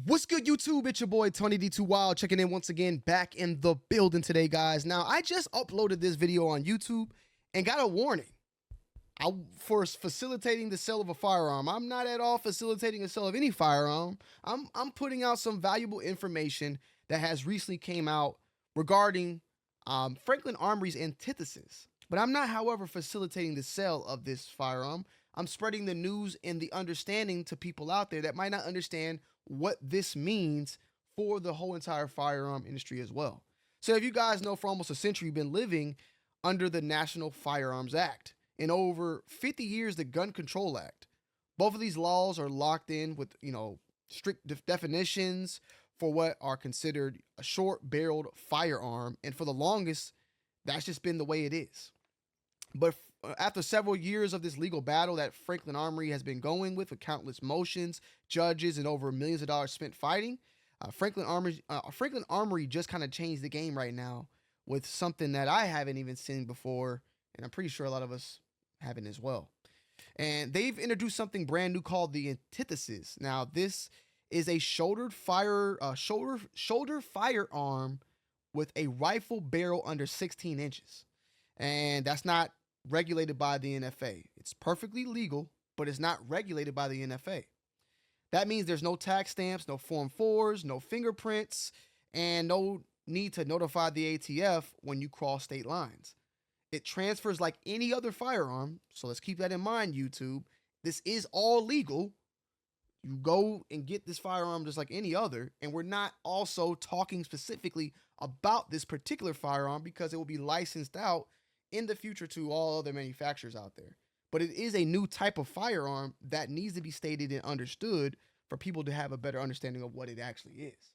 What's good, YouTube? It's your boy Tony D2 Wild checking in once again, back in the building today, guys. Now, I just uploaded this video on YouTube and got a warning for facilitating the sale of a firearm. I'm not at all facilitating the sale of any firearm. I'm putting out some valuable information that has recently came out regarding Franklin Armory's antithesis. But I'm not, however, facilitating the sale of this firearm. I'm spreading the news and the understanding to people out there that might not understand what this means for the whole entire firearm industry as well. So if you guys know, for almost a century, you've been living under the National Firearms Act. In over 50 years, the Gun Control Act. Both of these laws are locked in with, strict definitions for what are considered a short-barreled firearm. And for the longest, that's just been the way it is. But after several years of this legal battle that Franklin Armory has been going with countless motions, judges, and over millions of dollars spent fighting, Franklin Armory just kind of changed the game right now with something that I haven't even seen before, and I'm pretty sure a lot of us haven't as well. And they've introduced something brand new called the antithesis. Now, this is a shoulder firearm with a rifle barrel under 16 inches. And that's not regulated by the NFA. It's perfectly legal, but it's not regulated by the NFA. That means there's no tax stamps, no Form 4s, no fingerprints, and no need to notify the ATF when you cross state lines. It transfers like any other firearm, so let's keep that in mind, YouTube. This is all legal. You go and get this firearm just like any other, and we're not also talking specifically about this particular firearm because it will be licensed out in the future to all other manufacturers out there. But it is a new type of firearm that needs to be stated and understood for people to have a better understanding of what it actually is.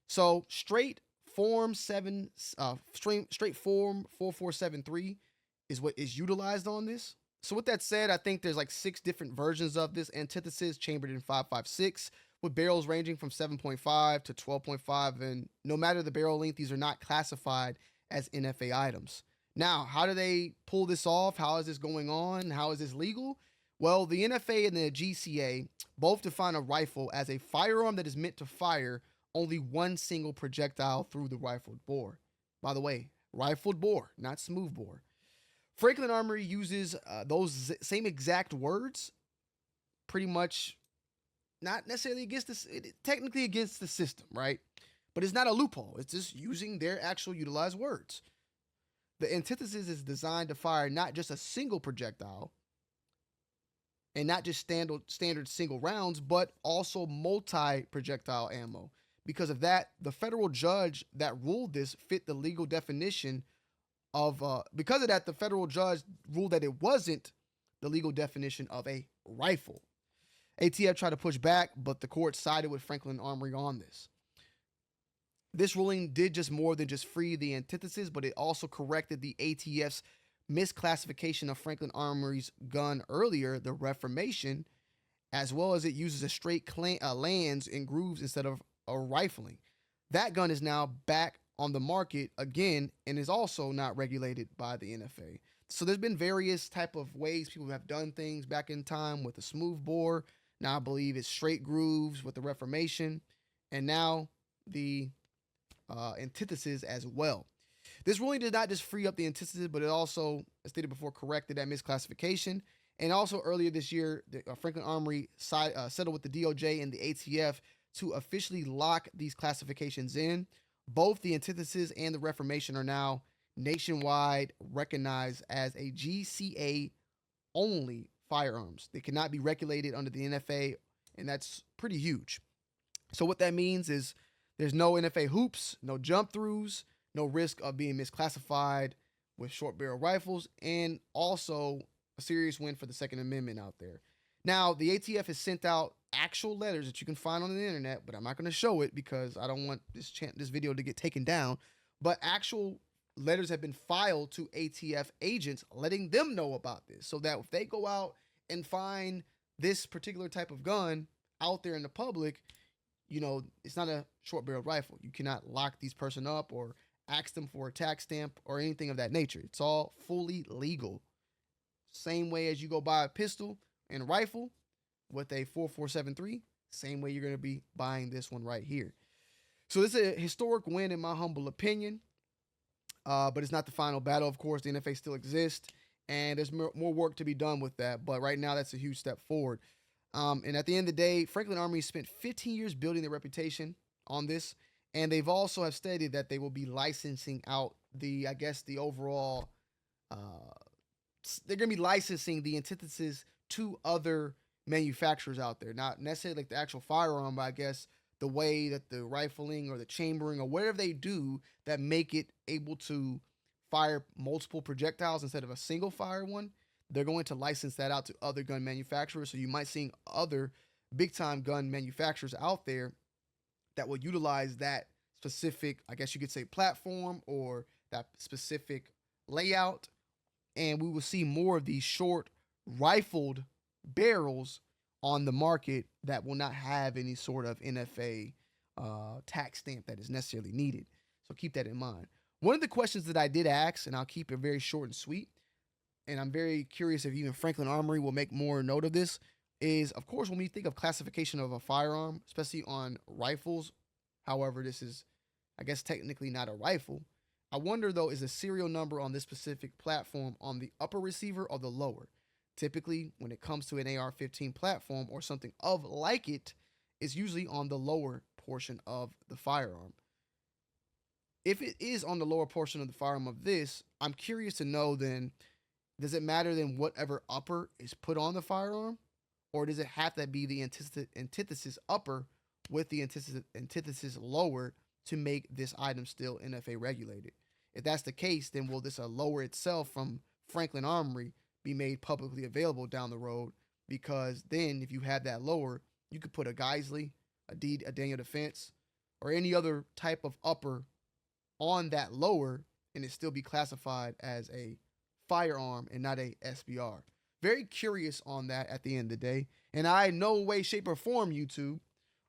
So straight form 4473 is what is utilized on this. So with that said, I think there's like 6 different versions of this antithesis chambered in 5.56 with barrels ranging from 7.5 to 12.5, and no matter the barrel length, these are not classified as NFA items. Now, how do they pull this off? How is this going on? How is this legal? Well, the NFA and the GCA both define a rifle as a firearm that is meant to fire only one single projectile through the rifled bore. By the way, rifled bore, not smooth bore. Franklin Armory uses those same exact words, pretty much not necessarily against this, technically against the system, right? But it's not a loophole. It's just using their actual utilized words. The antithesis is designed to fire not just a single projectile and not just standard single rounds, but also multi-projectile ammo. Because of that, the federal judge that ruled this fit the legal definition of, because of that, the federal judge ruled that it wasn't the legal definition of a rifle. ATF tried to push back, but the court sided with Franklin Armory on this. This ruling did just more than just free the antithesis, but it also corrected the ATF's misclassification of Franklin Armory's gun earlier, the Reformation, as well as it uses a straight lands and grooves instead of a rifling. That gun is now back on the market again and is also not regulated by the NFA. So there's been various type of ways people have done things back in time with a smooth bore. Now I believe it's straight grooves with the Reformation, and now the antithesis as well. This ruling did not just free up the antithesis, but it also, as stated before, corrected that misclassification. And also earlier this year, Franklin Armory settled with the DOJ and the ATF to officially lock these classifications in. Both the antithesis and the Reformation are now nationwide recognized as a GCA only firearms. They cannot be regulated under the NFA, and that's pretty huge. So what that means is there's no NFA hoops, no jump throughs, no risk of being misclassified with short barrel rifles, and also a serious win for the Second Amendment out there. Now, the ATF has sent out actual letters that you can find on the internet, but I'm not going to show it because I don't want this video to get taken down. But actual letters have been filed to ATF agents letting them know about this, so that if they go out and find this particular type of gun out there in the public, it's not a short barreled rifle. You cannot lock these person up or ask them for a tax stamp or anything of that nature. It's all fully legal. Same way as you go buy a pistol and a rifle with a 4473, Same way you're going to be buying this one right here. So this is a historic win in my humble opinion, but it's not the final battle. Of course, the NFA still exists, and there's more work to be done with that. But right now, that's a huge step forward. And at the end of the day, Franklin Armory spent 15 years building their reputation on this, and they've also have stated that they will be licensing out the, I guess, the overall. They're going to be licensing the antithesis to other manufacturers out there, not necessarily like the actual firearm, but I guess the way that the rifling or the chambering or whatever they do that make it able to fire multiple projectiles instead of a single fire one, they're going to license that out to other gun manufacturers. So you might see other big time gun manufacturers out there that will utilize that specific, I guess you could say, platform or that specific layout. And we will see more of these short rifled barrels on the market that will not have any sort of NFA tax stamp that is necessarily needed. So keep that in mind. One of the questions that I did ask, and I'll keep it very short and sweet, and I'm very curious if even Franklin Armory will make more note of this, is, of course, when we think of classification of a firearm, especially on rifles, however, this is, I guess, technically not a rifle. I wonder, though, is the serial number on this specific platform on the upper receiver or the lower? Typically, when it comes to an AR-15 platform or something of like it, it's usually on the lower portion of the firearm. If it is on the lower portion of the firearm of this, I'm curious to know then, does it matter then whatever upper is put on the firearm? Or does it have to be the antithesis upper with the antithesis lower to make this item still NFA regulated? If that's the case, then will this lower itself from Franklin Armory be made publicly available down the road? Because then if you have that lower, you could put a Geisley, a Daniel Defense, or any other type of upper on that lower and it still be classified as a firearm and not a SBR. Very curious on that at the end of the day. And I in no way, shape, or form, YouTube,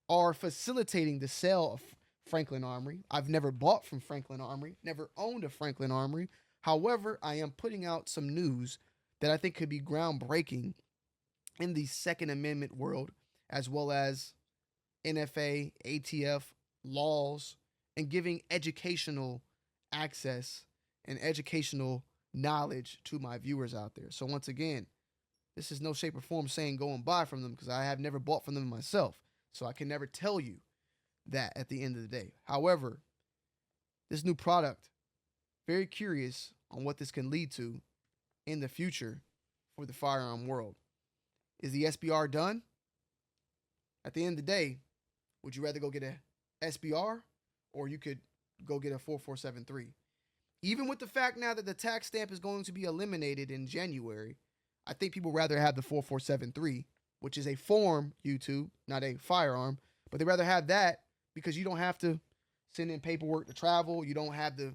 are facilitating the sale of Franklin Armory. I've never bought from Franklin Armory, never owned a Franklin Armory. However, I am putting out some news that I think could be groundbreaking in the Second Amendment world, as well as NFA, ATF laws, and giving educational access and educational knowledge to my viewers out there. So once again, this is no shape or form saying go and buy from them, because I have never bought from them myself. So I can never tell you that at the end of the day. However, this new product, very curious on what this can lead to in the future for the firearm world. Is the SBR done? At the end of the day, would you rather go get a SBR or you could go get a 4473? Even with the fact now that the tax stamp is going to be eliminated in January, I think people rather have the 4473, which is a form, YouTube, not a firearm, but they rather have that because you don't have to send in paperwork to travel. You don't have to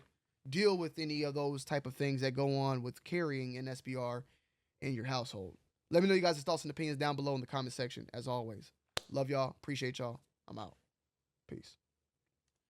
deal with any of those type of things that go on with carrying an SBR in your household. Let me know you guys' thoughts and opinions down below in the comment section, as always. Love y'all. Appreciate y'all. I'm out. Peace.